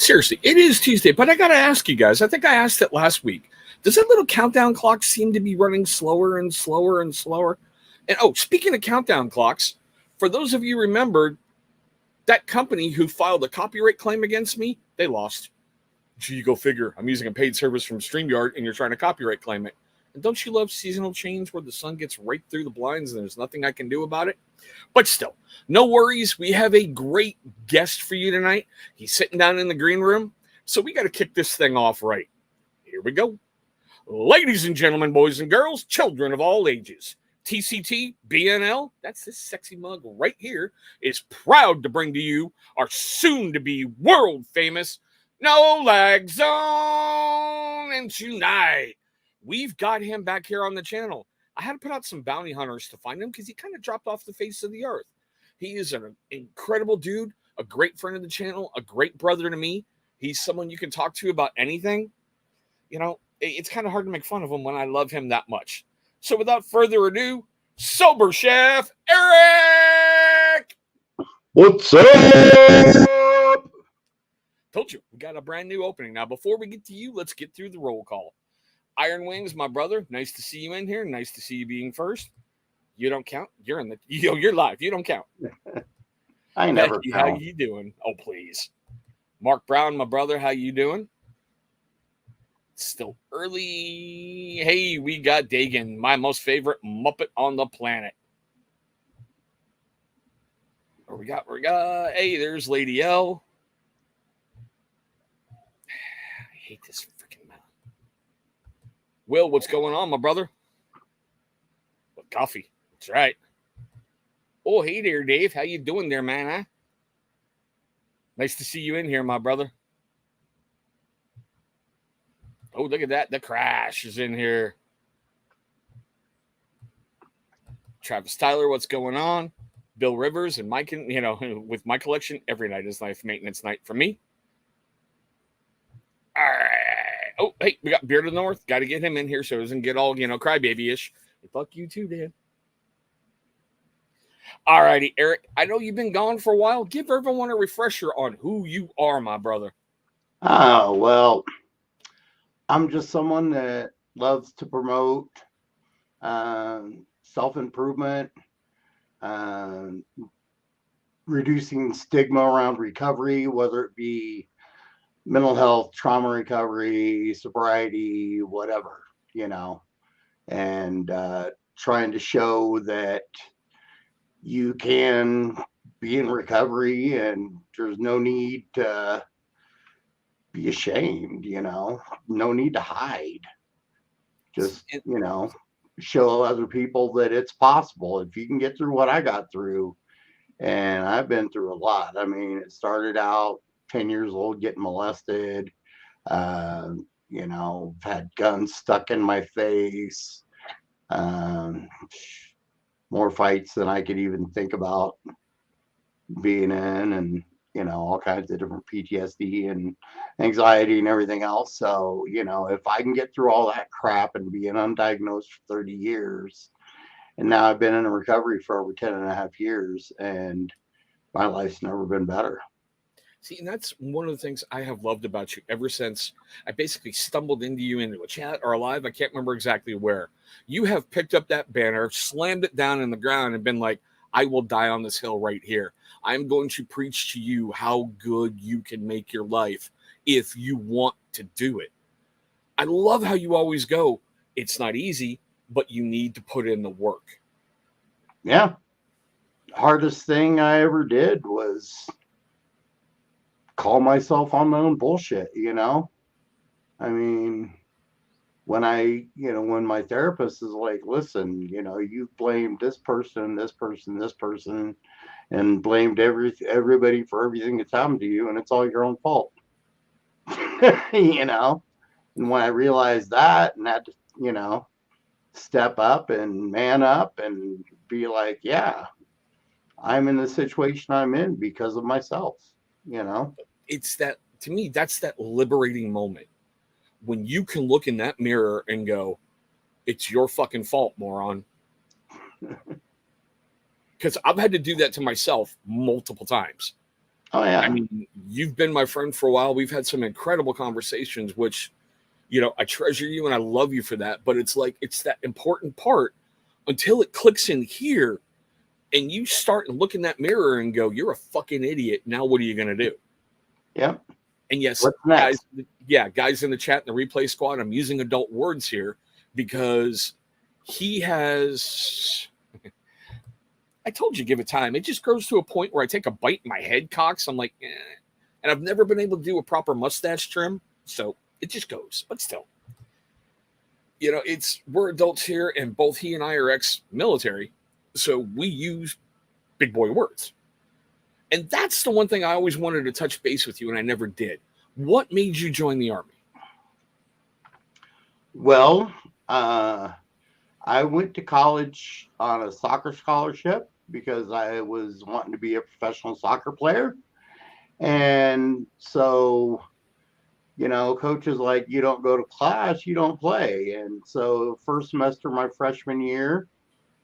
Seriously, it is Tuesday, but I got to ask you guys. I think I asked it last week. Does that little countdown clock seem to be running slower and slower and slower? And speaking of countdown clocks, for those of you who remember, that company who filed a copyright claim against me, they lost. Gee, you go figure. I'm using a paid service from StreamYard, and you're trying to copyright claim it. And don't you love seasonal change where the sun gets right through the blinds and there's nothing I can do about it? But still, no worries. We have a great guest for you tonight. He's sitting down in the green room, so we got to kick this thing off right. Here we go. Ladies and gentlemen, boys and girls, children of all ages, TCT BNL, that's this sexy mug right here, is proud to bring to you our soon-to-be world-famous No Lag Zone. And tonight, we've got him back here on the channel. I had to put out some bounty hunters to find him because he kind of dropped off the face of the earth. He is an incredible dude, a great friend of the channel, a great brother to me. He's someone you can talk to about anything. You know, it's kind of hard to make fun of him when I love him that much. So without further ado, Sober Chef Eric! What's up? Told you, we got a brand new opening. Now, before we get to you, let's get through the roll call. Iron Wings, my brother, nice to see you in here. Nice to see you being first. You don't count. You're live. You don't count. I never Becky, count. how you doing? Oh, please. Mark Brown, my brother, how you doing? It's still early. Hey, we got Dagan, my most favorite Muppet on the planet. What we got? Hey, there's Lady L. I hate this freaking mouth. Will, what's going on, my brother? With coffee. That's right. Oh, hey there, Dave. How you doing there, man? Huh? Nice to see you in here, my brother. Oh, look at that. The Crash is in here. Travis Tyler, what's going on? Bill Rivers and Mike, with my collection, every night is life maintenance night for me. All right. Oh, hey, we got Beard of the North. Got to get him in here so he doesn't get all, crybaby-ish. Fuck you too, Dan. All righty, Eric. I know you've been gone for a while. Give everyone a refresher on who you are, my brother. Oh, well, I'm just someone that loves to promote self-improvement, reducing stigma around recovery, whether it be mental health, trauma recovery, sobriety, whatever, and trying to show that you can be in recovery and there's no need to be ashamed, no need to hide. Just, show other people that it's possible if you can get through what I got through. And I've been through a lot. I mean, it started out 10 years old, getting molested, had guns stuck in my face, more fights than I could even think about being in, and all kinds of different PTSD and anxiety and everything else. So if I can get through all that crap and being undiagnosed for 30 years, and now I've been in recovery for over 10 and a half years, and my life's never been better. See, and that's one of the things I have loved about you ever since I basically stumbled into a chat or a live. I can't remember exactly where. You have picked up that banner, slammed it down in the ground, and been like, I will die on this hill right here. I'm going to preach to you how good you can make your life if you want to do it. I love how you always go, it's not easy, but you need to put in the work. Yeah. Hardest thing I ever did was call myself on my own bullshit, I mean, when when my therapist is like, listen, you blamed this person, and blamed everybody for everything that's happened to you, and it's all your own fault. And when I realized that and had to, step up and man up and be like, yeah, I'm in the situation I'm in because of myself, It's that, to me, that's that liberating moment when you can look in that mirror and go, it's your fucking fault, moron. Because I've had to do that to myself multiple times. Oh yeah. I mean, you've been my friend for a while. We've had some incredible conversations, which, I treasure you and I love you for that. But it's like, it's that important part until it clicks in here and you start and look in that mirror and go, you're a fucking idiot. Now, what are you going to do? Yep. And yes, What's next? guys in the chat in the replay squad, I'm using adult words here because he has, I told you, give it time. It just grows to a point where I take a bite in my head cocks. I'm like, eh. And I've never been able to do a proper mustache trim. So it just goes, but still, we're adults here and both he and I are ex-military. So we use big boy words. And that's the one thing I always wanted to touch base with you, and I never did. What made you join the Army? Well, I went to college on a soccer scholarship because I was wanting to be a professional soccer player. And so, coach is like, you don't go to class, you don't play. And so first semester, my freshman year,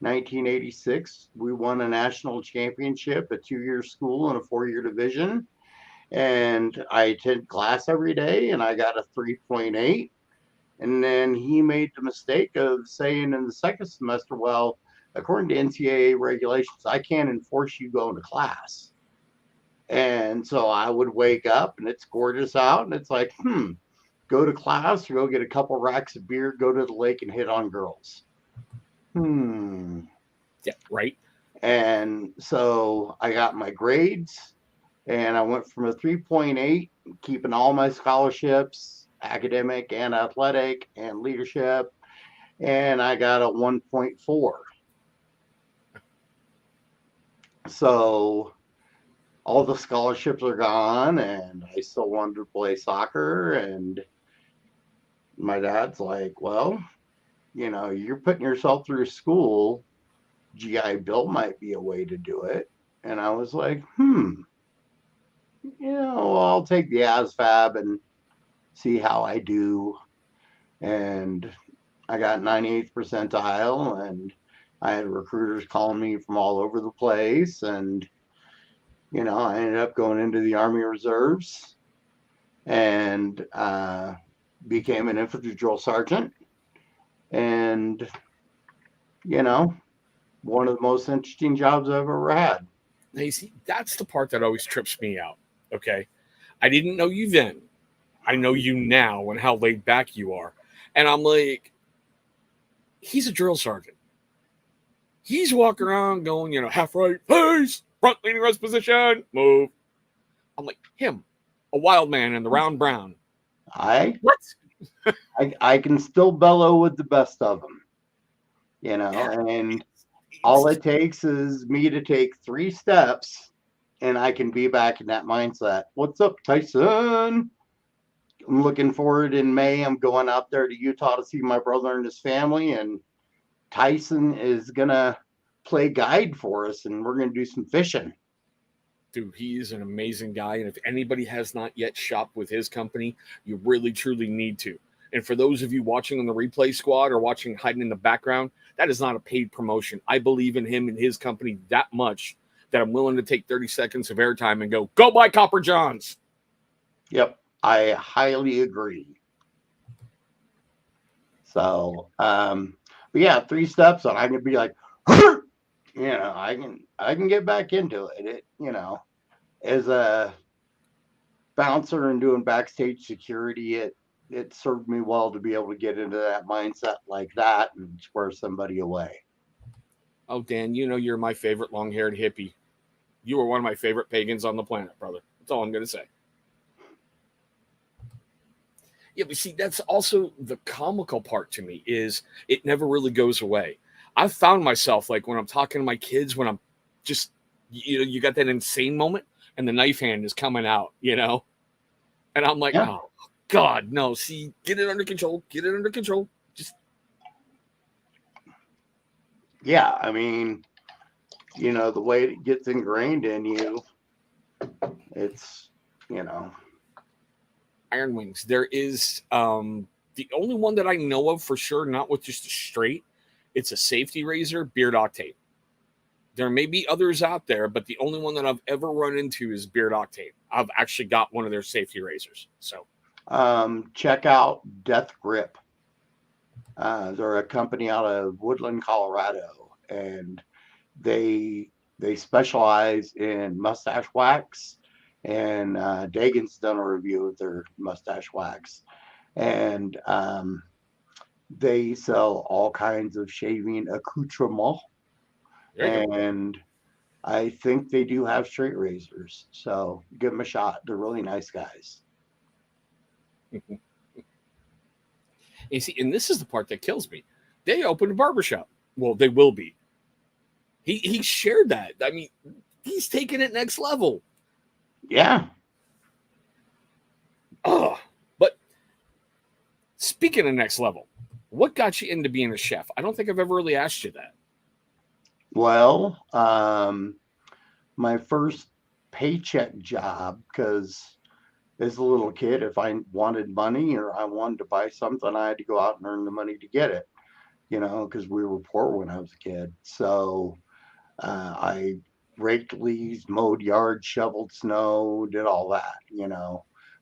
1986, we won a national championship, a 2-year school and a 4-year division. And I attended class every day and I got a 3.8. And then he made the mistake of saying in the second semester, well, according to NCAA regulations, I can't enforce you going to class. And so I would wake up and it's gorgeous out. And it's like, go to class or go get a couple racks of beer, go to the lake and hit on girls. Yeah, right. And so I got my grades and I went from a 3.8, keeping all my scholarships, academic and athletic and leadership, and I got a 1.4. So all the scholarships are gone and I still wanted to play soccer. And my dad's like, well, you're putting yourself through school. GI Bill might be a way to do it. And I was like, I'll take the ASVAB and see how I do. And I got 98th percentile, and I had recruiters calling me from all over the place. And, I ended up going into the Army Reserves and became an infantry drill sergeant. And, one of the most interesting jobs I've ever had. Now, you see, that's the part that always trips me out. Okay. I didn't know you then. I know you now and how laid back you are. And I'm like, he's a drill sergeant. He's walking around going, half right, face, front leaning rest position, move. I'm like, him, a wild man in the round brown. What? I can still bellow with the best of them, and all it takes is me to take 3 steps and I can be back in that mindset. What's up, Tyson? I'm looking forward in May. I'm going out there to Utah to see my brother and his family, and Tyson is going to play guide for us and we're going to do some fishing. Dude, he is an amazing guy. And if anybody has not yet shopped with his company, you really, truly need to. And for those of you watching on the replay squad or watching hiding in the background, that is not a paid promotion. I believe in him and his company that much that I'm willing to take 30 seconds of airtime and go buy Copper Johns. Yep, I highly agree. So, but yeah, 3 steps and I can be like, I can get back into it. As a bouncer and doing backstage security, it served me well to be able to get into that mindset like that and square somebody away. Oh, Dan, you're my favorite long-haired hippie. You were one of my favorite pagans on the planet, brother. That's all I'm going to say. Yeah, but see, that's also the comical part to me is it never really goes away. I've found myself, like, when I'm talking to my kids, when I'm just, you got that insane moment and the knife hand is coming out, and I'm like, Oh, God, no, see, get it under control. Just. Yeah, I mean, the way it gets ingrained in you, it's, Iron Wings. There is the only one that I know of for sure, not with just a straight, it's a safety razor, beard octane. There may be others out there, but the only one that I've ever run into is Beard Octane. I've actually got one of their safety razors. So check out Death Grip. They're a company out of Woodland, Colorado, and they specialize in mustache wax. And Dagan's done a review of their mustache wax, and they sell all kinds of shaving accoutrements. And I think they do have straight razors, so give them a shot. They're really nice guys. You see, and this is the part that kills me. They opened a barbershop. Well, they will be. He shared that. I mean, he's taking it next level. Yeah. Oh, but speaking of next level, what got you into being a chef? I don't think I've ever really asked you that. Well, my first paycheck job, because as a little kid, if I wanted money or I wanted to buy something, I had to go out and earn the money to get it, because we were poor when I was a kid. So I raked leaves, mowed yards, shoveled snow, did all that.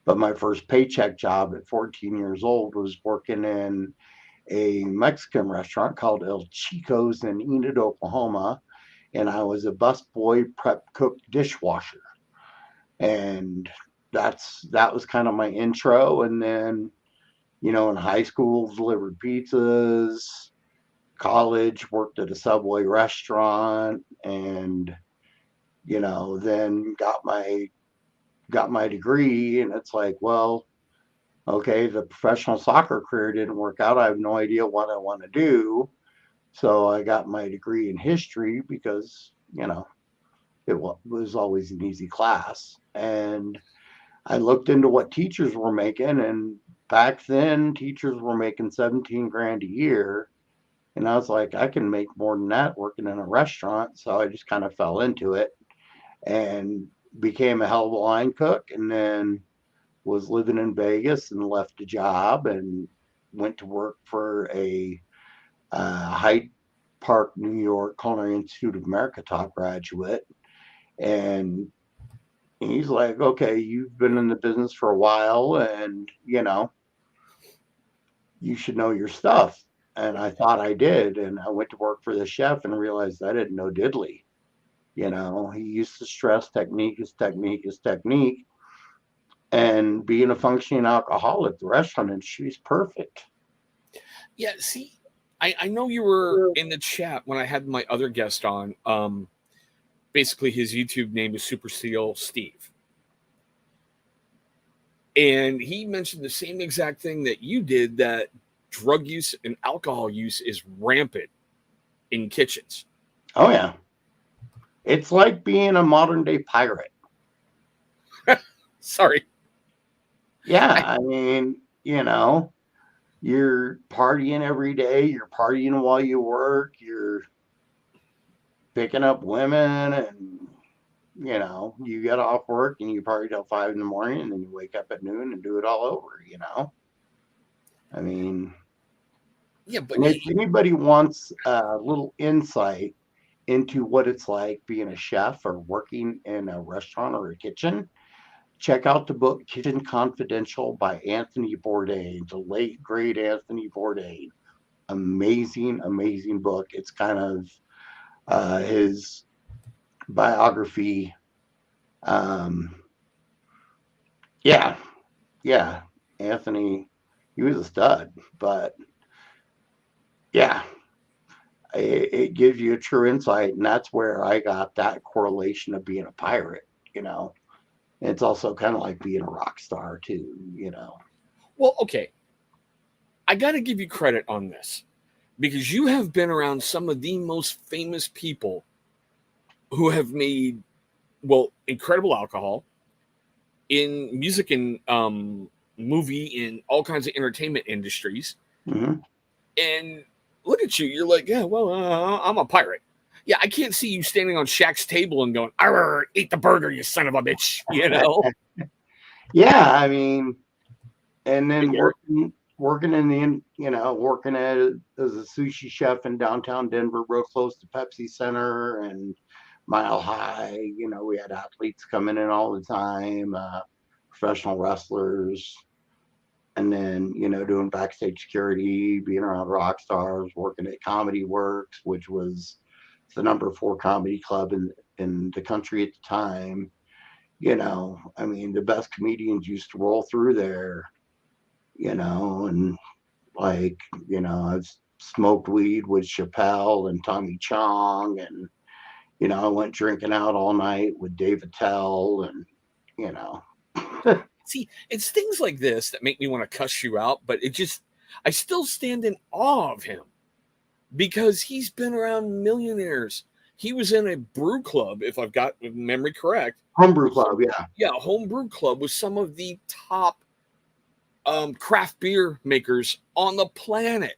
But my first paycheck job at 14 years old was working in a Mexican restaurant called El Chico's in Enid, Oklahoma. And I was a busboy, prep cook, dishwasher. And that was kind of my intro. And then, in high school, delivered pizzas. College, worked at a Subway restaurant, and then got my degree. And it's like, well, okay, the professional soccer career didn't work out. I have no idea what I want to do. So I got my degree in history because it was always an easy class. And I looked into what teachers were making, and back then teachers were making 17 grand a year. And I was like, I can make more than that working in a restaurant. So I just kind of fell into it and became a hell of a line cook, and then was living in Vegas and left a job and went to work for a Hyde Park, New York Culinary Institute of America top graduate. And he's like, okay, you've been in the business for a while, and you should know your stuff. And I thought I did. And I went to work for the chef and realized I didn't know diddly. He used to stress technique is technique is technique. And being a functioning alcoholic, the restaurant industry is perfect. Yeah, see, I know you were in the chat when I had my other guest on. Basically, his YouTube name is Super Seal Steve. And he mentioned the same exact thing that you did, that drug use and alcohol use is rampant in kitchens. Oh, yeah. It's like being a modern day pirate. Sorry. Yeah, I mean, you're partying every day. You're partying while you work. You're picking up women, and, you get off work and you party till 5 in the morning, and then you wake up at noon and do it all over, I mean, yeah, but if anybody wants a little insight into what it's like being a chef or working in a restaurant or a kitchen, check out the book Kitchen Confidential by Anthony Bourdain, the late great Anthony Bourdain. Amazing, amazing book. It's kind of his biography. Yeah, Anthony, he was a stud, but yeah, it gives you a true insight, and that's where I got that correlation of being a pirate. It's also kind of like being a rock star too. Well, okay, I got to give you credit on this, because you have been around some of the most famous people who have made, incredible alcohol in music and movie, in all kinds of entertainment industries. Mm-hmm. And look at you. You're like, yeah, well, I'm a pirate. Yeah, I can't see you standing on Shaq's table and going, "Arr, eat the burger, you son of a bitch," Yeah, I mean, and then working in the, working as a sushi chef in downtown Denver, real close to Pepsi Center, and Mile High. We had athletes coming in all the time, professional wrestlers, and then, doing backstage security, being around rock stars, working at Comedy Works, which was the number 4 comedy club in the country at the time. The best comedians used to roll through there, and like, I've smoked weed with Chappelle and Tommy Chong, and, I went drinking out all night with Dave Attell, and, See, it's things like this that make me want to cuss you out, but I still stand in awe of him because he's been around millionaires. He was in a brew club, if I've got memory correct. Homebrew club, yeah. Yeah, a homebrew club with some of the top craft beer makers on the planet.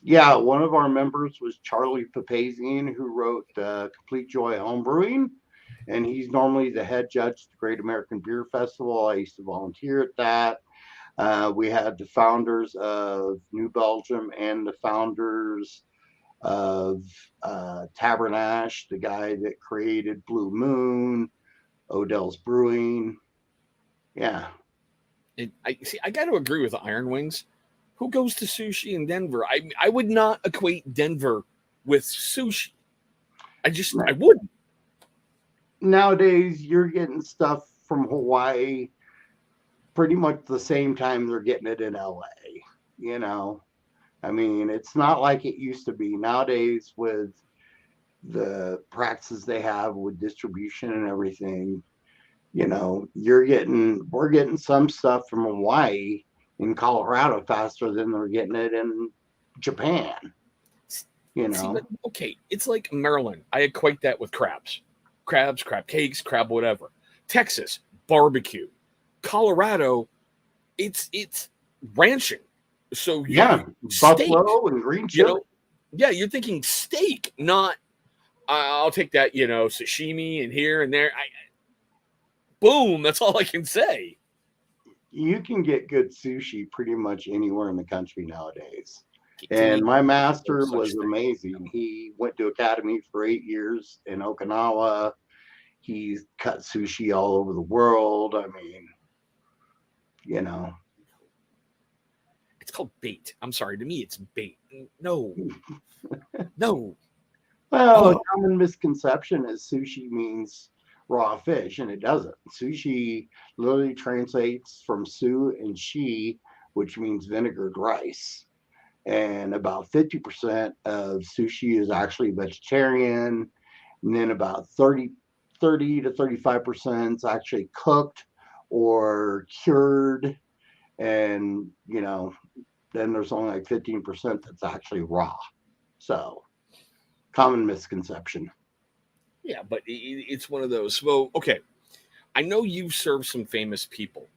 Yeah, one of our members was Charlie Papazian, who wrote Complete Joy Homebrewing, and he's normally the head judge at the Great American Beer Festival. I used to volunteer at that. We had the founders of New Belgium and the founders of Tabernash, the guy that created Blue Moon, Odell's Brewing. Yeah. I got to agree with the Iron Wings. Who goes to sushi in Denver? I would not equate Denver with sushi. I wouldn't. Nowadays, you're getting stuff from Hawaii pretty much the same time they're getting it in LA. It's not like it used to be. Nowadays, with the practices they have with distribution and everything, we're getting some stuff from Hawaii in Colorado faster than they're getting it in Japan. See, okay, it's like Maryland. I equate that with crabs, crab cakes, crab whatever. Texas, barbecue. Colorado, it's ranching. So buffalo and green chili. You're thinking steak, not I'll take that, sashimi and here and there. Boom, that's all I can say. You can get good sushi pretty much anywhere in the country nowadays. And my master was amazing. He went to academy for 8 years in Okinawa. He's cut sushi all over the world. It's called bait. I'm sorry. To me, it's bait. No. No. Well, a common misconception is sushi means raw fish, and it doesn't. Sushi literally translates from su and shi, which means vinegared rice. And about 50% of sushi is actually vegetarian. And then about 30 to 35% is actually cooked or cured. And, then there's only like 15% that's actually raw. So, common misconception. Yeah, but it's one of those. Well, okay. I know you've served some famous people.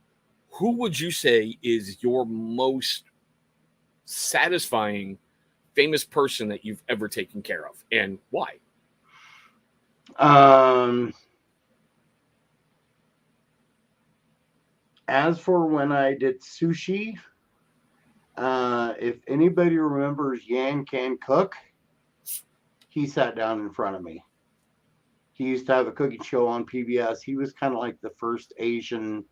Who would you say is your most satisfying famous person that you've ever taken care of, and why? As for when I did sushi, if anybody remembers Yan Can Cook, he sat down in front of me. He used to have a cooking show on PBS. He was kind of like the first Asian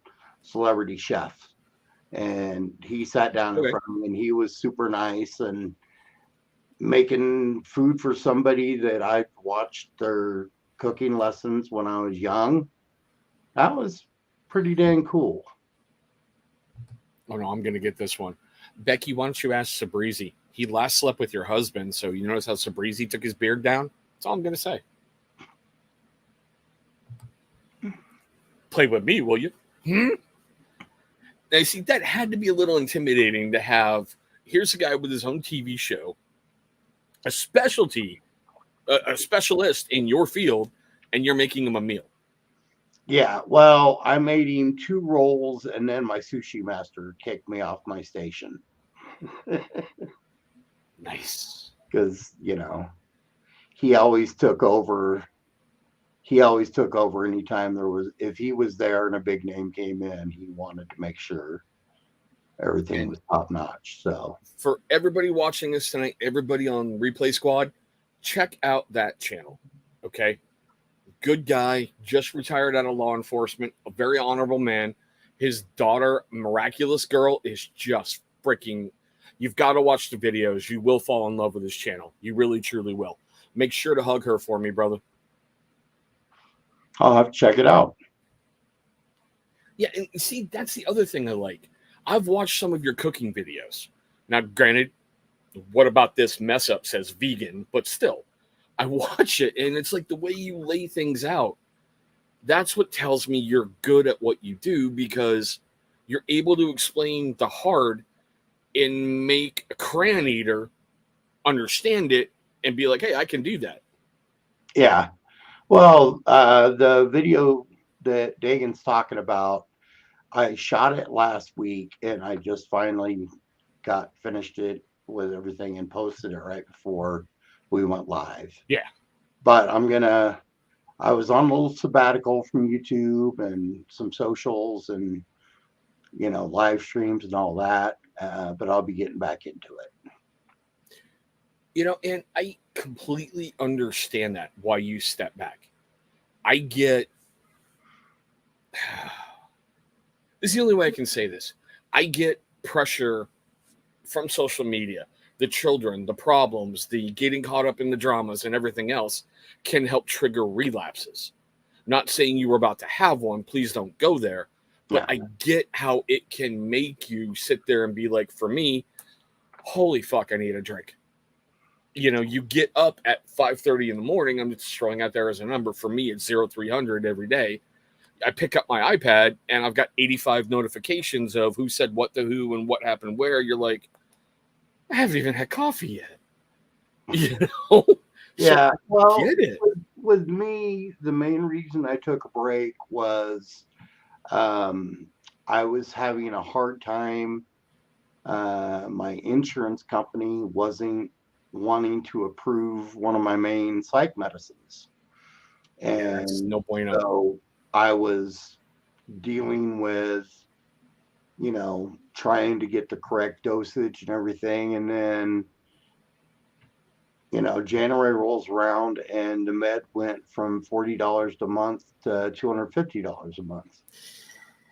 celebrity chef. And he sat down in front of me, and he was super nice and making food for somebody that I watched their cooking lessons when I was young. That was pretty dang cool. Oh, no, I'm going to get this one. Becky, why don't you ask Sabrizi? He last slept with your husband, so you notice how Sabrizi took his beard down? That's all I'm going to say. Play with me, will you? Now, you see, that had to be a little intimidating to have. Here's a guy with his own TV show, a specialist in your field, and you're making him a meal. Yeah, well, I made him 2 rolls, and then my sushi master kicked me off my station. Nice. Because, he always took over. He always took over anytime if he was there and a big name came in, he wanted to make sure everything was top notch. So for everybody watching this tonight, everybody on Replay Squad, check out that channel. Okay. good guy, just retired out of law enforcement, a very honorable man. His daughter, Miraculous Girl, is just freaking. You've got to watch the videos. You will fall in love with his channel. You really, truly will. Make sure to hug her for me, brother. I'll have to check it out. Yeah, and see, that's the other thing I like. I've watched some of your cooking videos. Now, granted, what about this mess up says vegan, but still, I watch it, and it's like the way you lay things out. That's what tells me you're good at what you do, because you're able to explain the hard and make a crayon eater understand it and be like, hey, I can do that. Yeah. Well, the video that Dagan's talking about, I shot it last week, and I just finally finished it with everything and posted it right before we went live. Yeah. But I was on a little sabbatical from YouTube and some socials and, live streams and all that. But I'll be getting back into it. And I completely understand that, why you step back. I get, this is the only way I can say this. I get pressure from social media. The children, the problems, the getting caught up in the dramas and everything else can help trigger relapses. Not saying you were about to have one, please don't go there. But yeah. I get how it can make you sit there and be like, for me, holy fuck, I need a drink. You get up at 5:30 in the morning. I'm just throwing out there as a number. For me, it's 0300 every day. I pick up my iPad and I've got 85 notifications of who said what to who and what happened where. You're like, I haven't even had coffee yet. Yeah. So well, get it. With me, the main reason I took a break was I was having a hard time. My insurance company wasn't wanting to approve one of my main psych medicines. And no bueno. So I was dealing with, trying to get the correct dosage and everything. And then, January rolls around and the med went from $40 a month to $250 a month.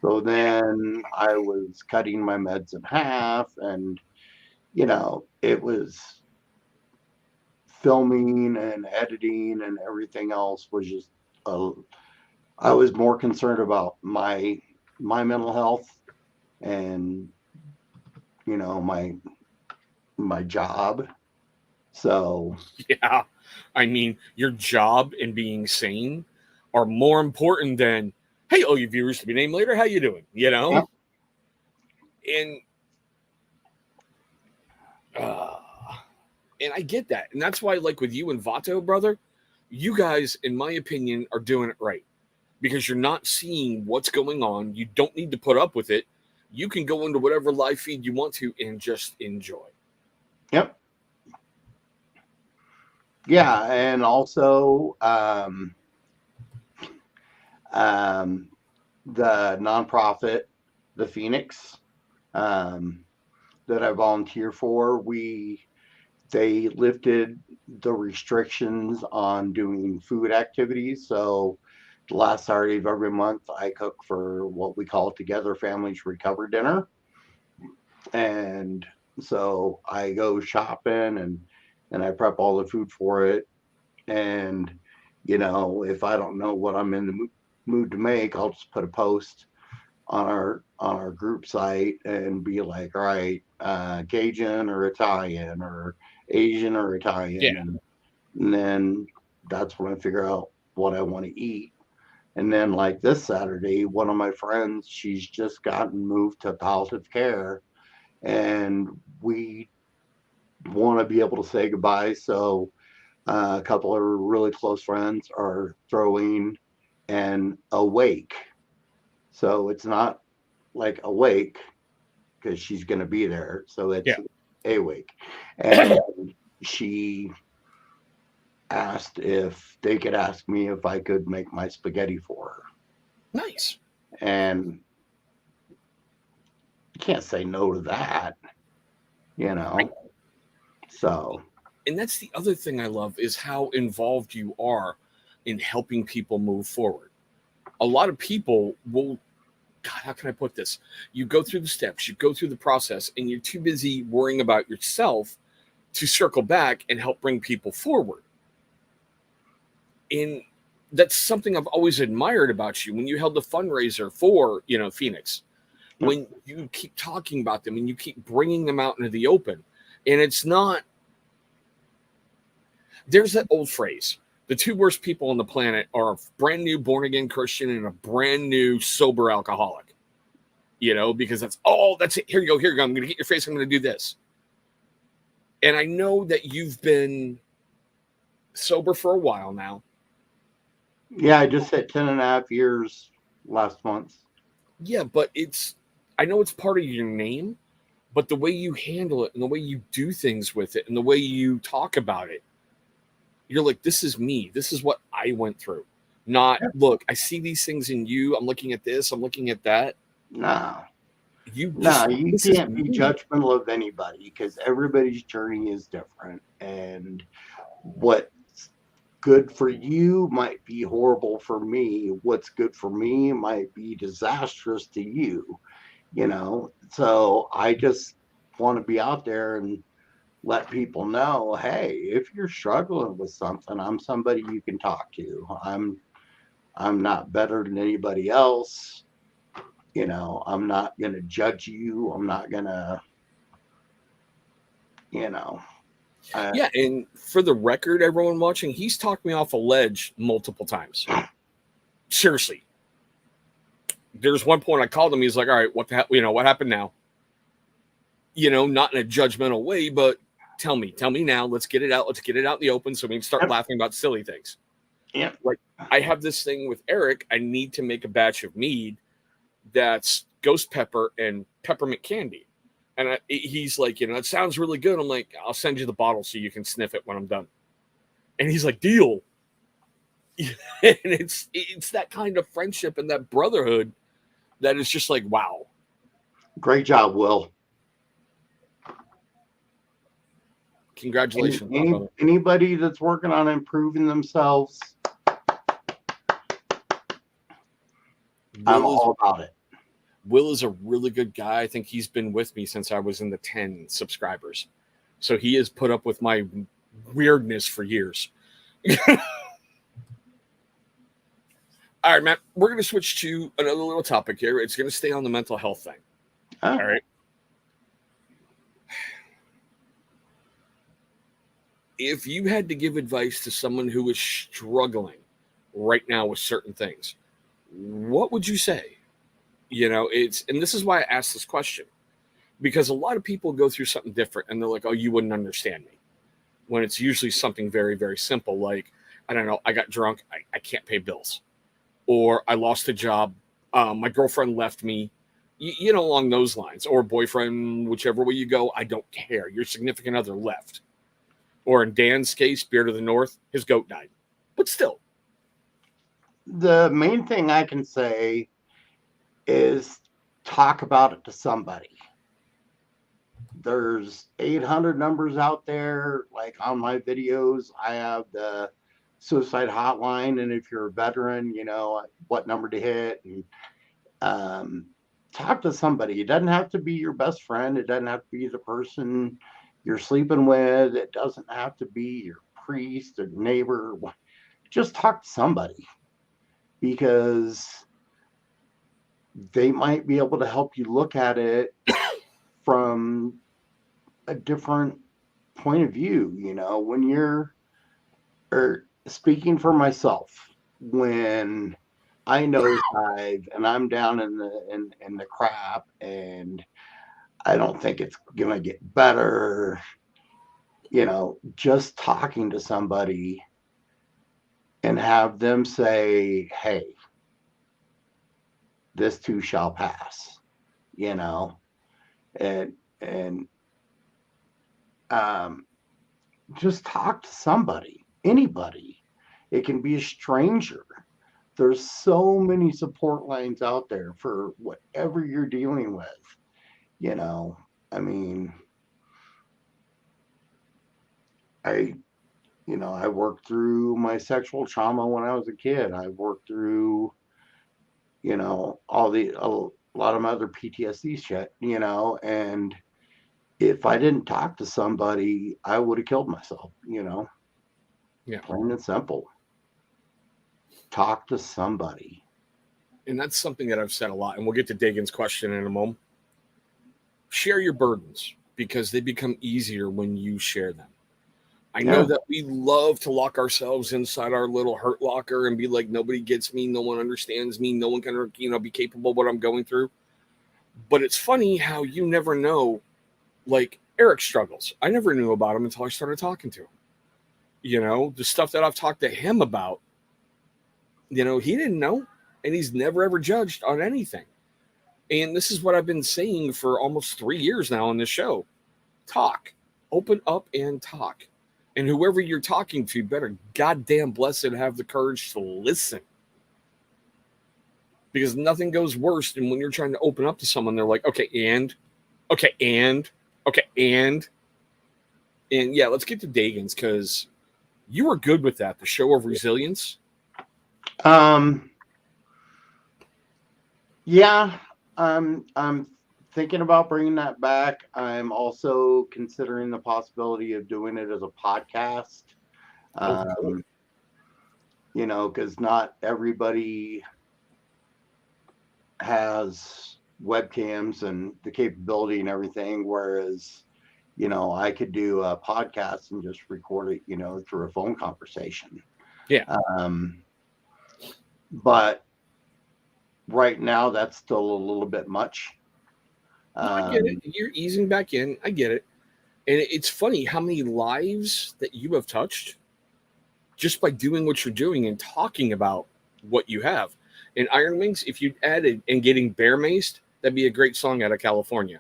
So then I was cutting my meds in half, and, it was filming and editing and everything else was just, I was more concerned about my mental health and, my job. So yeah, I mean, your job and being sane are more important than, hey, all you viewers to be named later, how you doing? Yeah. And I get that. And that's why, like with you and Vato, brother, you guys, in my opinion, are doing it right, because you're not seeing what's going on. You don't need to put up with it. You can go into whatever live feed you want to and just enjoy. Yep. Yeah, and also the nonprofit, the Phoenix, that I volunteer for, they lifted the restrictions on doing food activities. So the last Saturday of every month, I cook for what we call Together Families Recover Dinner. And so I go shopping and I prep all the food for it. And, if I don't know what I'm in the mood to make, I'll just put a post on our group site and be like, all right, Cajun or Italian or Asian or Italian. Yeah. And then that's when I figure out what I want to eat. And then like this Saturday, one of my friends, she's just gotten moved to palliative care, and we want to be able to say goodbye. So a couple of really close friends are throwing an awake. So it's not like awake because she's going to be there. So it's awake. And she asked if they could ask me if I could make my spaghetti for her. Nice. And you can't say no to that, Right. So. And that's the other thing I love, is how involved you are in helping people move forward. A lot of people will, God, how can I put this? You go through the steps, you go through the process, and you're too busy worrying about yourself to circle back and help bring people forward. And that's something I've always admired about you. When you held the fundraiser for, Phoenix, when you keep talking about them and you keep bringing them out into the open, and it's not, there's that old phrase, the two worst people on the planet are a brand new born again Christian and a brand new sober alcoholic, because that's it. Here you go. I'm going to get your face. I'm going to do this. And I know that you've been sober for a while now. Yeah, I just hit 10.5 years last month. Yeah, but I know it's part of your name, but the way you handle it and the way you do things with it and the way you talk about it, you're like, this is me. This is what I went through. Not, look, I see these things in you. I'm looking at this. I'm looking at that. No. You can't be judgmental of anybody because everybody's journey is different. And what's good for you might be horrible for me. What's good for me might be disastrous to you, So I just want to be out there and let people know, hey, if you're struggling with something, I'm somebody you can talk to. I'm not better than anybody else. I'm not going to judge you. I'm not going to, yeah, and for the record, everyone watching, he's talked me off a ledge multiple times. Seriously. There's one point I called him. He's like, all right, what the hell, what happened now? Not in a judgmental way, but tell me now. Let's get it out. Let's get it out in the open so we can start laughing about silly things. Yeah. Like, I have this thing with Eric. I need to make a batch of mead that's ghost pepper and peppermint candy. And he's like, it sounds really good. I'm like, I'll send you the bottle so you can sniff it when I'm done. And he's like, deal. And it's that kind of friendship and that brotherhood that is just like, wow. Great job, Will. Congratulations. Anybody that's working on improving themselves, I'm all about it. Will is a really good guy. I think he's been with me since I was in the 10 subscribers. So he has put up with my weirdness for years. All right, Matt, we're going to switch to another little topic here. It's going to stay on the mental health thing. All right. If you had to give advice to someone who is struggling right now with certain things, what would you say? And this is why I asked this question, because a lot of people go through something different and they're like, oh, you wouldn't understand me, when it's usually something very, very simple. Like, I don't know, I got drunk. I can't pay bills, or I lost a job. My girlfriend left me, along those lines, or boyfriend, whichever way you go. I don't care. Your significant other left. Or in Dan's case, Beard of the North, his goat died. But still. The main thing I can say is talk about it to somebody. There's 800 numbers out there. Like on my videos, I have the suicide hotline. And if you're a veteran, what number to hit. And talk to somebody. It doesn't have to be your best friend. It doesn't have to be the person you're sleeping with. It doesn't have to be your priest or neighbor. Just talk to somebody, because they might be able to help you look at it from a different point of view. When you're, or speaking for myself, when I nosedive and I'm down in the crap and I don't think it's gonna get better, just talking to somebody and have them say, hey, this too shall pass, and just talk to somebody, anybody. It can be a stranger. There's so many support lines out there for whatever you're dealing with. I mean, You know, I worked through my sexual trauma when I was a kid. I worked through, you know, a lot of my other PTSD shit, you know, and if I didn't talk to somebody, I would have killed myself, you know, Yeah. plain and simple. Talk to somebody. And that's something that I've said a lot. And we'll get to Dagan's question in a moment. Share your burdens because they become easier when you share them. I know Yeah. that we love to lock ourselves inside our little hurt locker and be like, nobody gets me, no one understands me, no one can, be capable of what I'm going through. But it's funny how you never know, like Eric struggles. I never knew about him until I started talking to him. You know, the stuff that I've talked to him about, he didn't know, and he's never ever judged on anything. And this is what I've been saying for almost 3 years now on this show. Talk. Open up and talk. And whoever you're talking to better goddamn blessed have the courage to listen. Because nothing goes worse than when you're trying to open up to someone, they're like, okay, and yeah, let's get to Dagan's because you were good with that, the show of resilience. Yeah, I'm thinking about bringing that back. I'm also considering the possibility of doing it as a podcast. You know, because not everybody has webcams and the capability and everything. Whereas, you know, I could do a podcast and just record it, you know, through a phone conversation. Yeah. But right now, that's still a little bit much. I get it. You're easing back in. I get it. And it's funny how many lives that you have touched just by doing what you're doing and talking about what you have. And Iron Wings, if you added and getting bear maced, that'd be a great song out of California.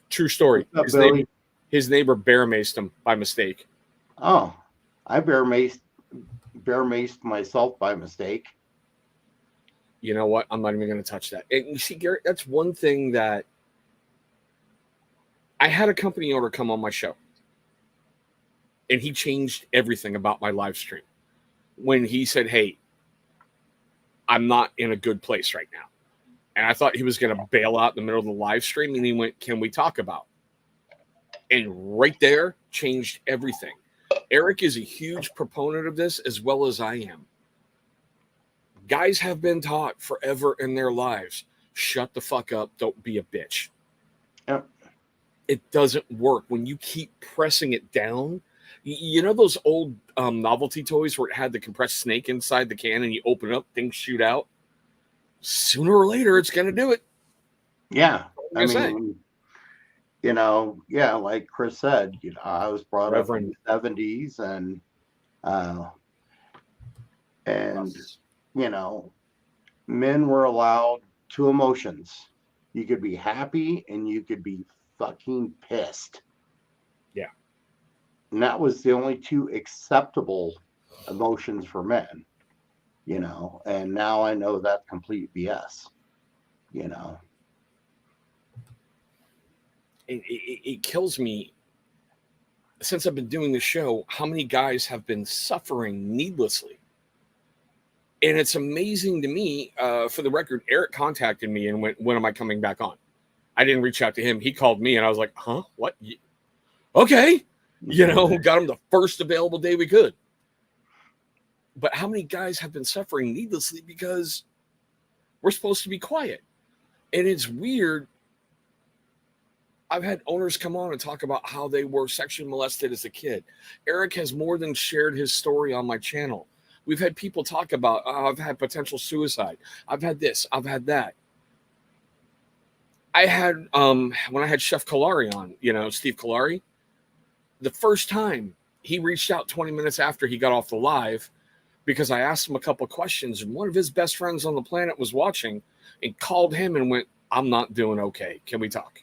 True story. What's up, His neighbor bear maced him by mistake. Oh, I bear maced myself by mistake. You know what? I'm not even going to touch that. And you see, Garrett, that's one thing that I had a company owner come on my show, and he changed everything about my live stream when he said, "Hey, I'm not in a good place right now." And I thought he was going to bail out in the middle of the live stream, and he went, "Can we talk about?" And right there changed everything. Eric is a huge proponent of this as well as I am. Guys have been taught forever in their lives, shut the fuck up, don't be a bitch. Yep. It doesn't work. When you keep pressing it down, you know those old novelty toys where it had the compressed snake inside the can and you open it up, things shoot out? Sooner or later, it's going to do it. Yeah. I mean, you know, yeah, like Chris said, you know, I was brought up in the 70s and you know, men were allowed two emotions. You could be happy and you could be fucking pissed. Yeah. And that was the only two acceptable emotions for men, you know, and now I know that's complete BS, you know. It kills me since I've been doing the show how many guys have been suffering needlessly. And it's amazing to me. For the record, Eric contacted me and went, "When am I coming back on?" I didn't reach out to him. He called me and I was like, "Huh? What? Okay." You know, got him the first available day we could. But how many guys have been suffering needlessly because we're supposed to be quiet? And it's weird. I've had owners come on and talk about how they were sexually molested as a kid. Eric has more than shared his story on my channel. We've had people talk about, I've had potential suicide. I've had this. I've had that. I had, when I had Chef Kalari on, you know, Steve Kalari, the first time he reached out 20 minutes after he got off the live because I asked him a couple of questions, and one of his best friends on the planet was watching and called him and went, "I'm not doing okay. Can we talk?"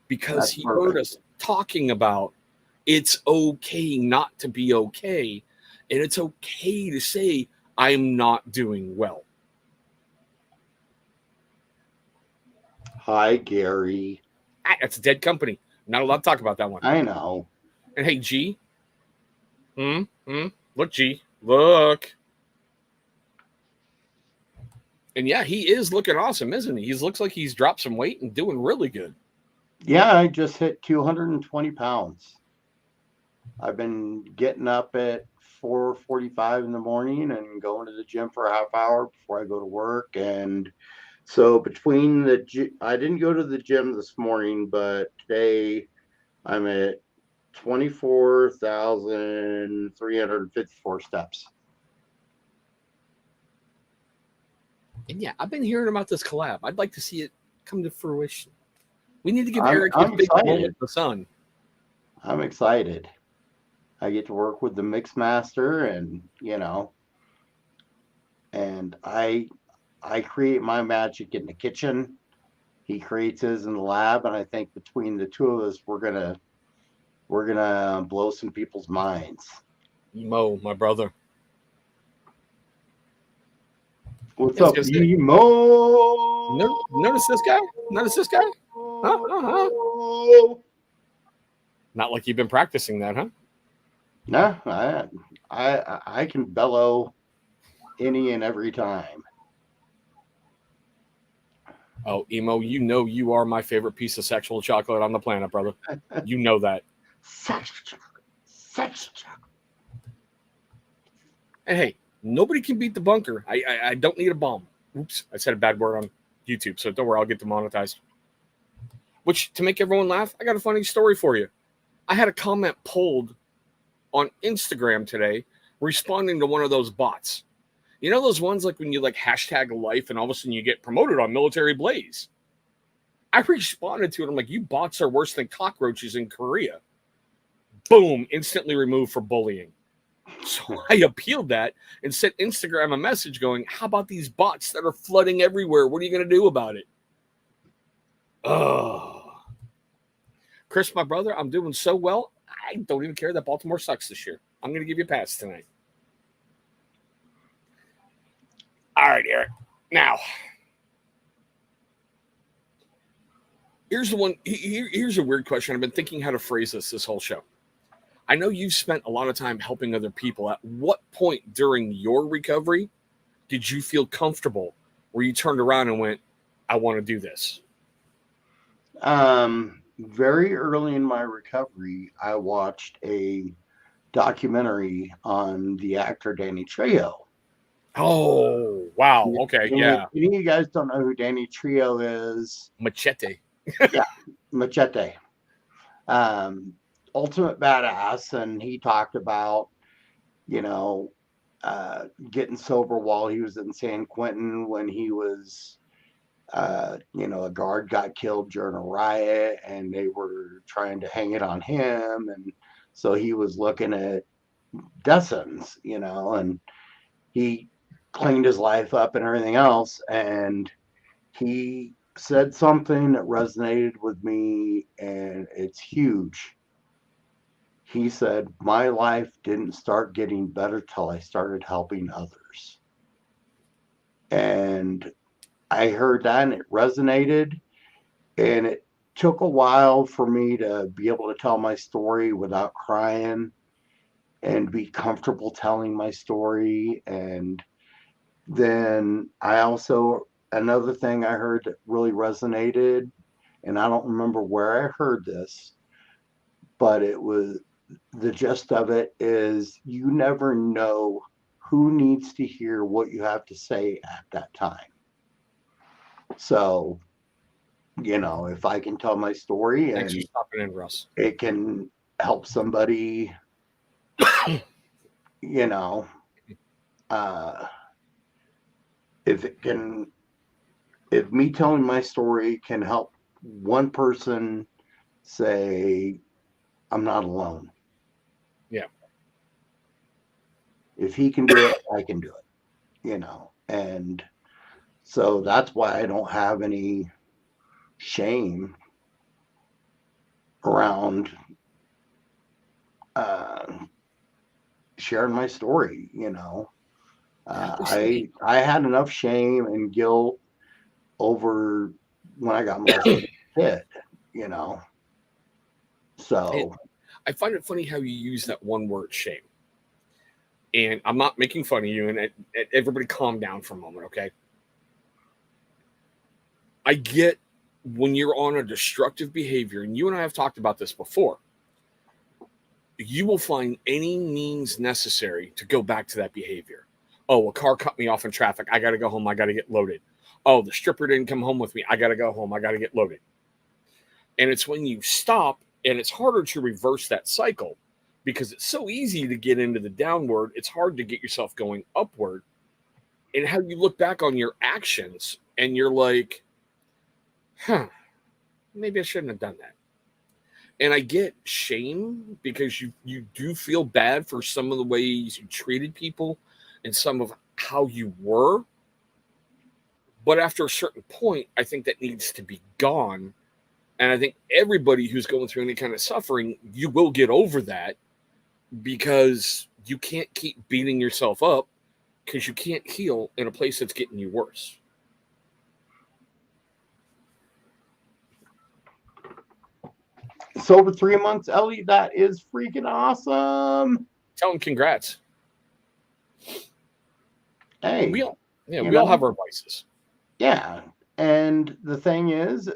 Because he heard us talking about it's okay not to be okay, and it's okay to say, "I'm not doing well." Hi, Gary. That's a dead company. I'm not allowed to talk about that one. I know. And hey, G, Look, G. Look. And yeah, he is looking awesome, isn't he? He looks like he's dropped some weight and doing really good. Yeah, I just hit 220 pounds. I've been getting up at 4:45 in the morning and going to the gym for a half hour before I go to work. And so between I didn't go to the gym this morning, but today I'm at 24,354 steps. And yeah, I've been hearing about this collab. I'd like to see it come to fruition. We need to give I'm Eric his big excited. moment in the sun. I'm excited. I get to work with the mix master, and and I create my magic in the kitchen. He creates his in the lab, and I think between the two of us, we're gonna blow some people's minds. Mo, my brother. What's up, Mo? Notice this guy? Notice this guy? Not like you've been practicing that, huh? No, I can bellow any and every time. Oh, Emo, you know you are my favorite piece of sexual chocolate on the planet, brother. You know that. Sexual chocolate. And hey, nobody can beat the bunker. I don't need a bomb. Oops, I said a bad word on YouTube, so don't worry, I'll get demonetized. Which, to make everyone laugh, I got a funny story for you. I had a comment pulled on Instagram today responding to one of those bots. You know those ones like when you like hashtag life and all of a sudden you get promoted on Military Blaze? I responded to it. I'm like, you bots are worse than cockroaches in Korea. Boom, instantly removed for bullying. So I appealed that and sent Instagram a message going, how about these bots that are flooding everywhere? What are you going to do about it? Oh, Chris, my brother, I'm doing so well. I don't even care that Baltimore sucks this year. I'm going to give you a pass tonight. All right, Eric. Now, here's the one. Here's a weird question. I've been thinking how to phrase this whole show. I know you've spent a lot of time helping other people. At what point during your recovery did you feel comfortable where you turned around and went, I want to do this? Very early in my recovery, I watched a documentary on the actor Danny Trejo. Oh, wow. Okay, yeah. Any of you guys don't know who Danny Trejo is? Machete. Yeah, Machete. Ultimate badass, and he talked about, getting sober while he was in San Quentin when he was, a guard got killed during a riot, and they were trying to hang it on him, and so he was looking at death sentence, and he cleaned his life up and everything else, and he said something that resonated with me, and it's huge. He said, my life didn't start getting better till I started helping others. And I heard that and it resonated, and it took a while for me to be able to tell my story without crying and be comfortable telling my story. And then another thing I heard that really resonated, and I don't remember where I heard this, but the gist of it is you never know who needs to hear what you have to say at that time. So, if I can tell my story Thanks and for stopping in, Russ. it can help somebody, if me telling my story can help one person say, I'm not alone. Yeah. If he can do it, I can do it, and so that's why I don't have any shame around sharing my story. I had enough shame and guilt over when I got molested as a kid, so I find it funny how you use that one word, shame. and I'm not making fun of you, and everybody calm down for a moment, okay? I get when you're on a destructive behavior, and you and I have talked about this before, you will find any means necessary to go back to that behavior. Oh, a car cut me off in traffic. I got to go home. I got to get loaded. Oh, the stripper didn't come home with me. I got to go home. I got to get loaded. And it's when you stop, and it's harder to reverse that cycle because it's so easy to get into the downward. It's hard to get yourself going upward. And how you look back on your actions and you're like, maybe I shouldn't have done that. And I get shame because you do feel bad for some of the ways you treated people and some of how you were. But after a certain point, I think that needs to be gone. And I think everybody who's going through any kind of suffering, you will get over that because you can't keep beating yourself up because you can't heal in a place that's getting you worse. Sober 3 months, Ellie. That is freaking awesome. Tell them congrats. Hey, we all have our vices. Yeah, and the thing is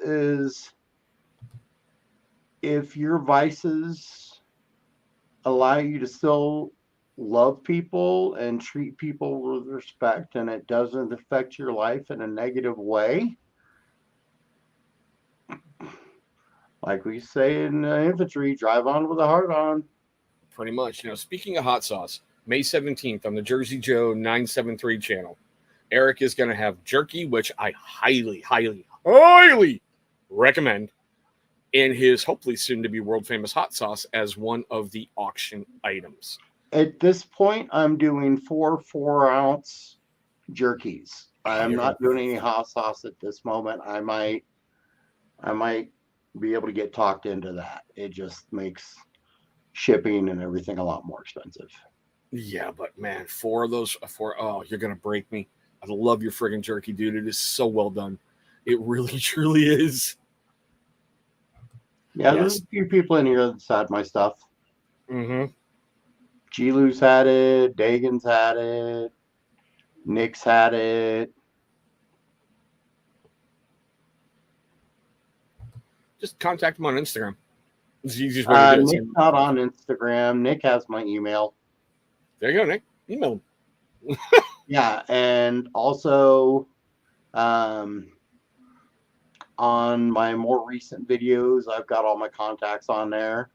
if your vices allow you to still love people and treat people with respect, and it doesn't affect your life in a negative way, like we say in infantry, drive on with a heart on. Pretty much. Speaking of hot sauce, May 17th on the Jersey Joe 973 channel, Eric is going to have jerky, which I highly, highly, highly recommend, and his hopefully soon to be world famous hot sauce as one of the auction items. At this point, I'm doing 4-ounce jerkies. I'm not doing any hot sauce at this moment. I might be able to get talked into that. It just makes shipping and everything a lot more expensive. Yeah, but man, 4 of those, oh, you're going to break me. I love your friggin' jerky, dude. It is so well done. It really, truly is. Yeah, there's a few people in here that's had my stuff. Mm-hmm. Gilu's had it. Dagan's had it. Nick's had it. Just contact him on Instagram. It's the easiest way to do it. Nick's not on Instagram. Nick has my email. There you go, Nick. Email him. Yeah, and also on my more recent videos, I've got all my contacts on there.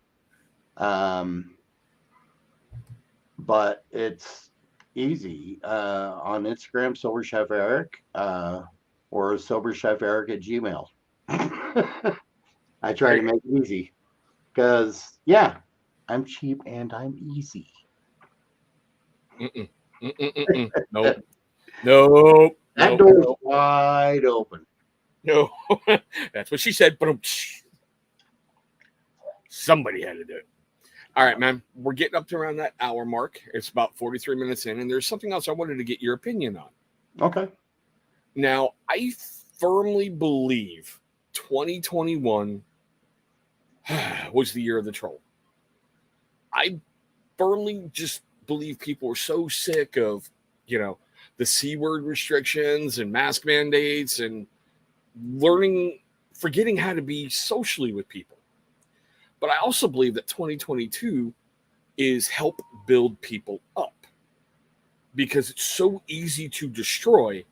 But it's easy. On Instagram, Sober Chef Eric, or Sober Chef Eric at Gmail. I try to make it easy because, yeah, I'm cheap and I'm easy. Nope. Nope. That door's wide open. No. That's what she said. But somebody had to do it. All right, man. We're getting up to around that hour mark. It's about 43 minutes in, and there's something else I wanted to get your opinion on. Okay. Now, I firmly believe 2021 was the year of the troll. I firmly just believe people were so sick of, the C word restrictions and mask mandates and forgetting how to be socially with people. But I also believe that 2022 is help build people up because it's so easy to destroy.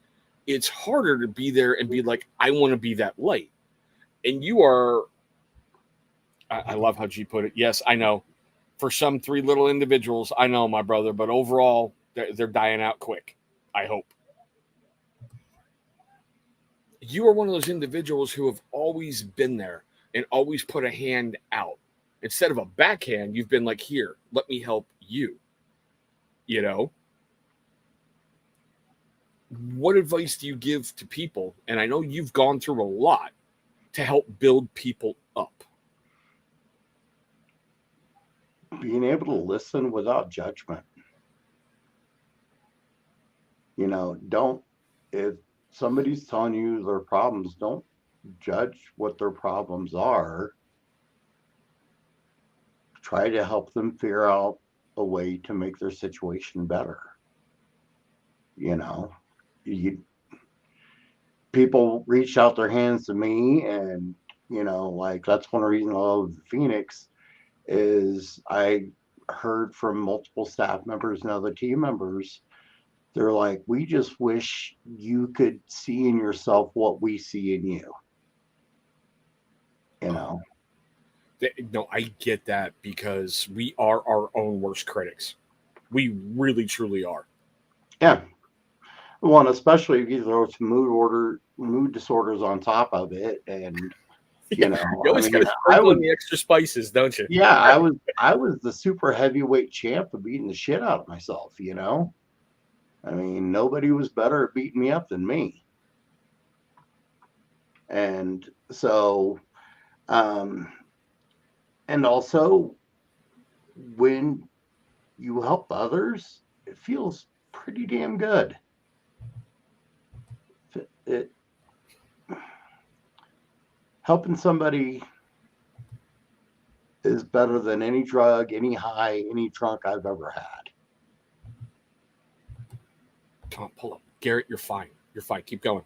It's harder to be there and be like, I want to be that light. And you are, I love how G put it. Yes, I know. For some 3 little individuals, I know, my brother, but overall, they're dying out quick. I hope. You are one of those individuals who have always been there and always put a hand out. Instead of a backhand, you've been like, here, let me help you. What advice do you give to people? And I know you've gone through a lot to help build people up. Being able to listen without judgment. If somebody's telling you their problems, don't judge what their problems are. Try to help them figure out a way to make their situation better. You know, people reached out their hands to me, and like that's one reason I love Phoenix is I heard from multiple staff members and other team members. They're like, we just wish you could see in yourself what we see in you. No, I get that because we are our own worst critics. We really, truly are. Yeah. Well, and especially if you throw some mood disorders on top of it, and You always got to sprinkle in the extra spices, don't you? Yeah, I was the super heavyweight champ of beating the shit out of myself. I mean, nobody was better at beating me up than me. And so, and also when you help others, it feels pretty damn good. Helping somebody is better than any drug, any high, any drunk I've ever had. Come on, pull up. Garrett, you're fine. You're fine. Keep going.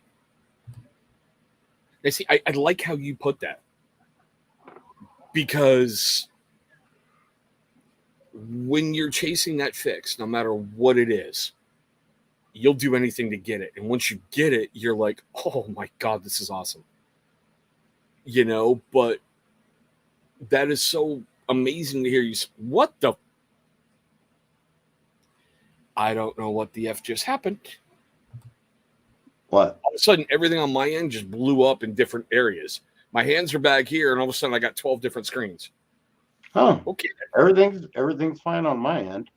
I see. I like how you put that. Because when you're chasing that fix, no matter what it is, you'll do anything to get it. And once you get it, you're like, oh my God, this is awesome. But that is so amazing to hear you. What the? I don't know what the F just happened. What? All of a sudden, everything on my end just blew up in different areas. My hands are back here, and all of a sudden, I got 12 different screens. Oh, okay. Everything's fine on my end.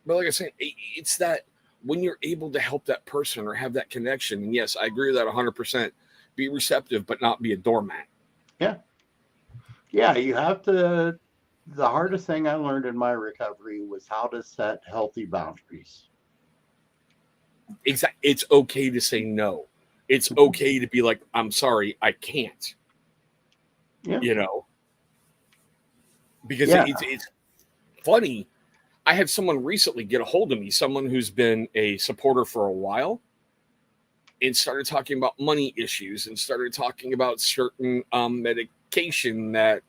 But like I said, it's that when you're able to help that person or have that connection, and yes, I agree with that 100%. Be receptive, but not be a doormat. Yeah. Yeah, you have to. The hardest thing I learned in my recovery was how to set healthy boundaries. Exactly. It's okay to say no. It's okay to be like, I'm sorry, I can't. Yeah. Because it's funny. I had someone recently get a hold of me, someone who's been a supporter for a while, and started talking about money issues and started talking about certain medication that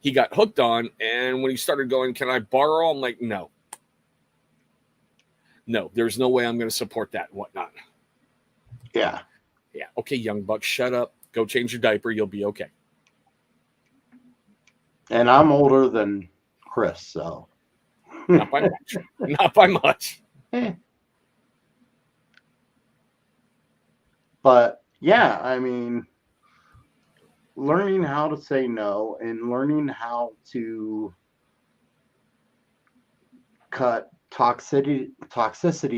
he got hooked on. And when he started going, can I borrow? I'm like, no, there's no way I'm going to support that and whatnot. Yeah. Yeah. Okay, young buck, shut up. Go change your diaper. You'll be okay. And I'm older than Chris, so. Not by much. Not by much. But yeah, I mean, learning how to say no and learning how to cut toxicity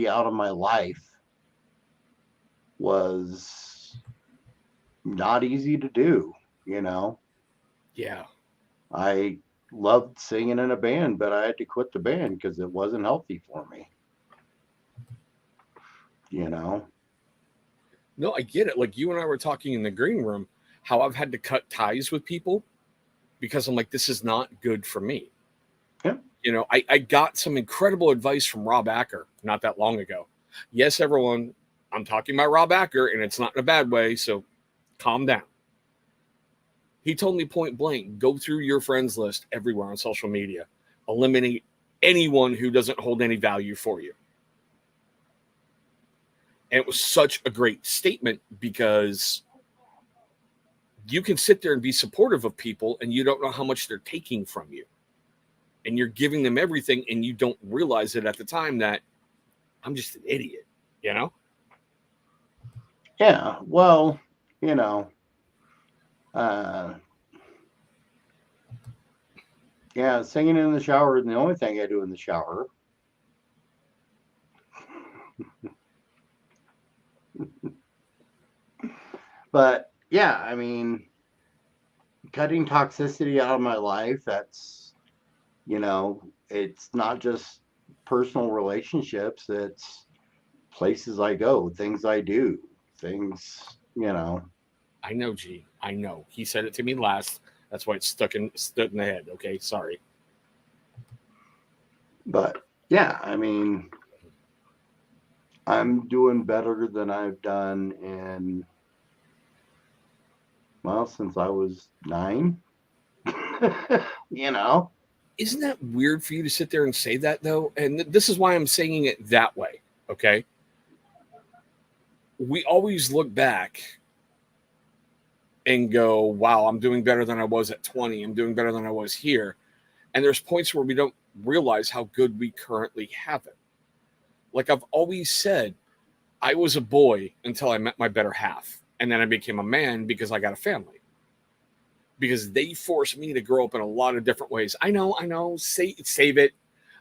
out of my life was not easy to do. Yeah. I loved singing in a band, but I had to quit the band because it wasn't healthy for me. No, I get it. Like you and I were talking in the green room, how I've had to cut ties with people because I'm like, this is not good for me. Yeah. I got some incredible advice from Rob Acker not that long ago. Yes, everyone, I'm talking about Rob Acker, and it's not in a bad way, so calm down. He told me point blank, go through your friends list everywhere on social media. Eliminate anyone who doesn't hold any value for you. And it was such a great statement because you can sit there and be supportive of people and you don't know how much they're taking from you. And you're giving them everything and you don't realize it at the time that I'm just an idiot, Yeah, well, yeah, singing in the shower is the only thing I do in the shower. But yeah, I mean, cutting toxicity out of my life, that's, it's not just personal relationships, it's places I go, things I do, things. I know, G. I know. He said it to me last. That's why it's stuck in the head. Okay, sorry. But yeah, I mean, I'm doing better than I've done in, well, since I was 9. You know? Isn't that weird for you to sit there and say that, though? And this is why I'm saying it that way, okay? We always look back and go, wow, I'm doing better than I was at 20. I'm doing better than I was here. And there's points where we don't realize how good we currently have it. Like I've always said, I was a boy until I met my better half. And then I became a man because I got a family. Because they forced me to grow up in a lot of different ways. I know, save it.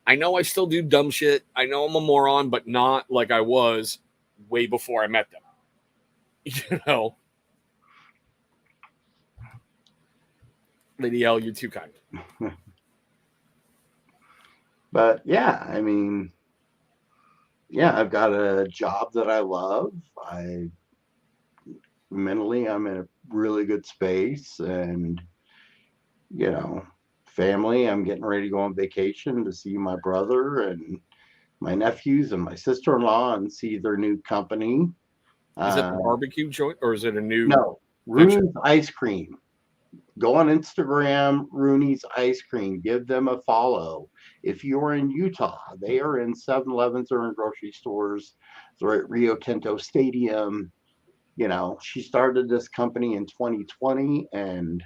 I know I still do dumb shit. I know I'm a moron, but not like I was way before I met them. You know? Lady L, you're too kind. But yeah, I mean, yeah, I've got a job that I love. Mentally, I'm in a really good space, and you know, family, I'm getting ready to go on vacation to see my brother and my nephews and my sister-in-law and see their new company. Is it the barbecue joint or is it a new? No, Rooney's Ice Cream. Go on Instagram, Rooney's Ice Cream. Give them a follow. If you're in Utah, they are in 7-Elevens or in grocery stores. They're at Rio Tinto Stadium. You know, she started this company in 2020, and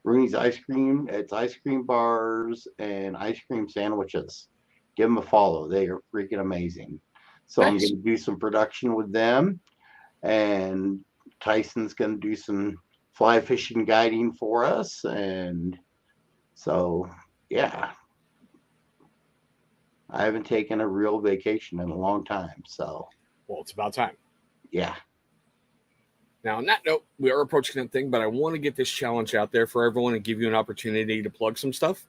Rooney's Ice Cream, it's ice cream bars and ice cream sandwiches. Give them a follow. They are freaking amazing. So nice. I'm going to do some production with them, and Tyson's going to do some fly fishing guiding for us. And so, yeah, I haven't taken a real vacation in a long time. So, well, it's about time. Yeah. Now, on that note, we are approaching that thing, but I want to get this challenge out there for everyone and give you an opportunity to plug some stuff.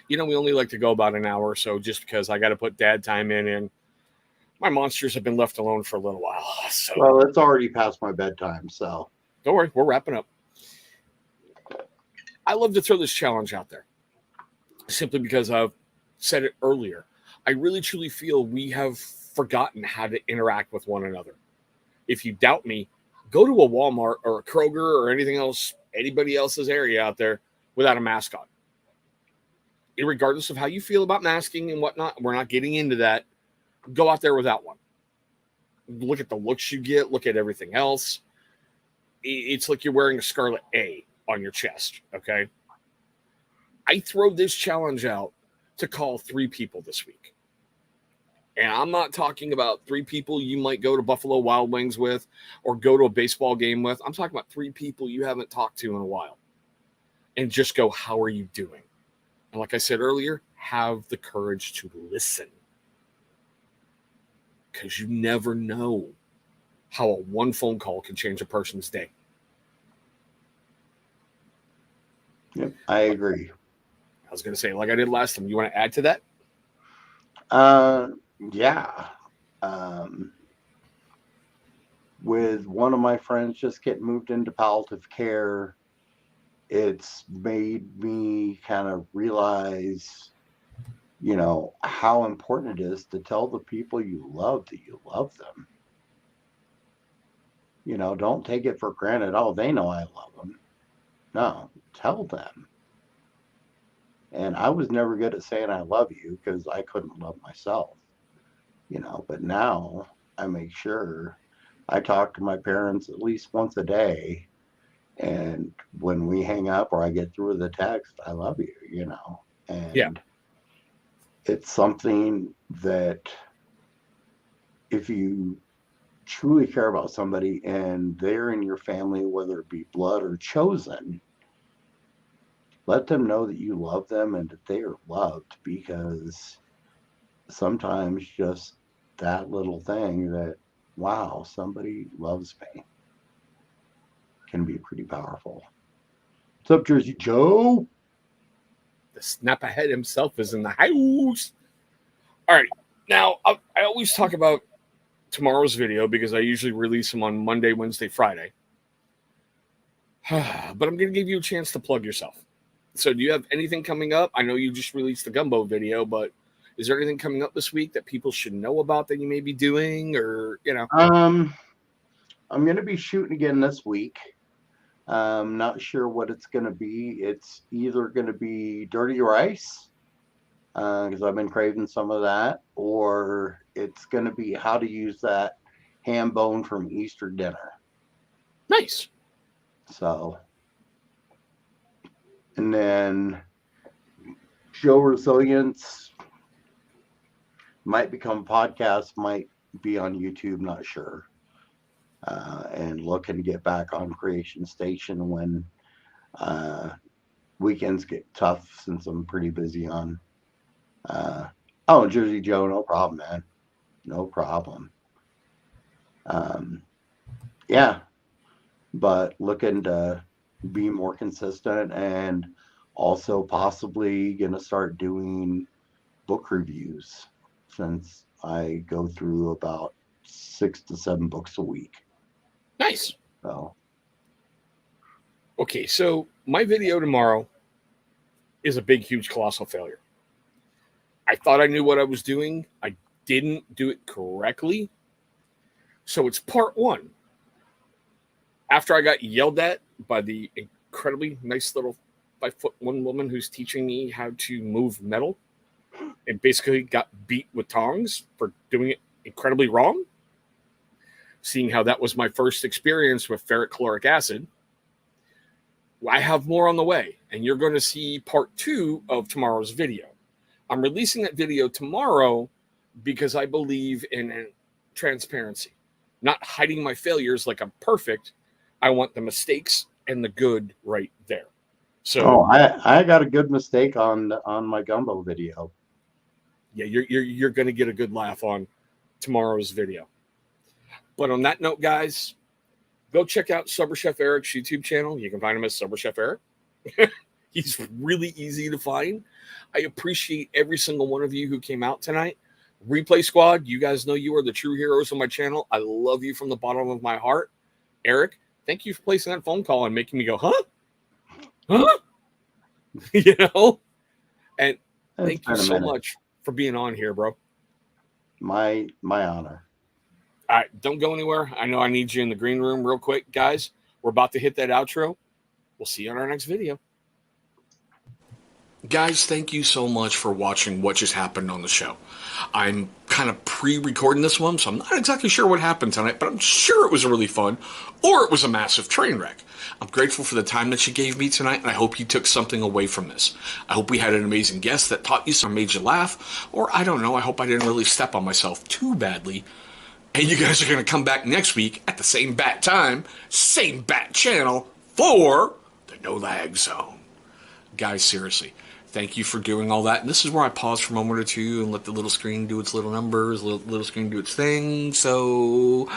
You know, we only like to go about an hour or so just because I got to put dad time in, and my monsters have been left alone for a little while. So. Well, it's already past my bedtime, so. Don't worry, we're wrapping up. I love to throw this challenge out there simply because I've said it earlier. I really, truly feel we have forgotten how to interact with one another. If you doubt me, go to a Walmart or a Kroger or anything else, anybody else's area out there without a mask on. Regardless of how you feel about masking and whatnot, we're not getting into that. Go out there without one. Look at the looks you get. Look at everything else. It's like you're wearing a scarlet A on your chest, okay? I throw this challenge out to call 3 people this week. And I'm not talking about 3 people you might go to Buffalo Wild Wings with or go to a baseball game with. I'm talking about 3 people you haven't talked to in a while. And just go, how are you doing? And like I said earlier, have the courage to listen. Because you never know how a one phone call can change a person's day. Yep, I agree. I was going to say, like I did last time, you want to add to that? Yeah. With one of my friends just getting moved into palliative care, it's made me kind of realize, you know, how important it is to tell the people you love that you love them. You know, don't take it for granted. Oh, they know I love them. No, tell them. And I was never good at saying I love you because I couldn't love myself, you know, but now I make sure I talk to my parents at least once a day. And when we hang up or I get through with a text, I love you, you know, and it's something that if you truly care about somebody and they're in your family, whether it be blood or chosen, let them know that you love them and that they are loved, because sometimes just that little thing that, wow, somebody loves me, can be pretty powerful. What's up, Jersey Joe? The snap ahead himself is in the house. All right. Now, I always talk about tomorrow's video because I usually release them on Monday, Wednesday, Friday. But I'm going to give you a chance to plug yourself. So do you have anything coming up? I know you just released the gumbo video, but is there anything coming up this week that people should know about that you may be doing, or, you know? I'm going to be shooting again this week. Not sure what it's going to be. It's either going to be dirty rice, because I've been craving some of that, or it's going to be how to use that ham bone from Easter dinner. Nice. So, and then show resilience might become podcast, might be on YouTube, not sure. And looking to get back on Creation Station when weekends get tough, since I'm pretty busy on Jersey Joe. No problem, man, no problem. Yeah, but looking to be more consistent, and also possibly gonna start doing book reviews, since I go through about 6 to 7 books a week. Nice. So, okay, so my video tomorrow is a big, huge, colossal failure. I thought I knew what I was doing. I didn't do it correctly. So it's part 1. After I got yelled at by the incredibly nice little 5'1" woman who's teaching me how to move metal, and basically got beat with tongs for doing it incredibly wrong, seeing how that was my first experience with ferric chloric acid, I have more on the way, and you're going to see part 2 of tomorrow's video. I'm releasing that video tomorrow because I believe in transparency, not hiding my failures like I'm perfect. I want the mistakes and the good right there. So, I got a good mistake on my gumbo video. Yeah, you're going to get a good laugh on tomorrow's video. But on that note, guys, go check out Sober Chef Eric's YouTube channel. You can find him as Sober Chef Eric. He's really easy to find. I appreciate every single one of you who came out tonight. Replay Squad, you guys know you are the true heroes of my channel. I love you from the bottom of my heart. Eric, thank you for placing that phone call and making me go, huh? Huh? You know? And thank you so much for being on here, bro. My honor. All right, don't go anywhere. I know I need you in the green room real quick, guys. We're about to hit that outro. We'll see you on our next video. Guys, thank you so much for watching what just happened on the show. I'm kind of pre-recording this one, so I'm not exactly sure what happened tonight, but I'm sure it was really fun, or it was a massive train wreck. I'm grateful for the time that you gave me tonight, and I hope you took something away from this. I hope we had an amazing guest that taught you something, made you laugh, or I don't know, I hope I didn't really step on myself too badly. And you guys are going to come back next week at the same bat time, same bat channel for the No Lag Zone. Guys, seriously, thank you for doing all that. And this is where I pause for a moment or two and let the little screen do its little numbers, little screen do its thing. So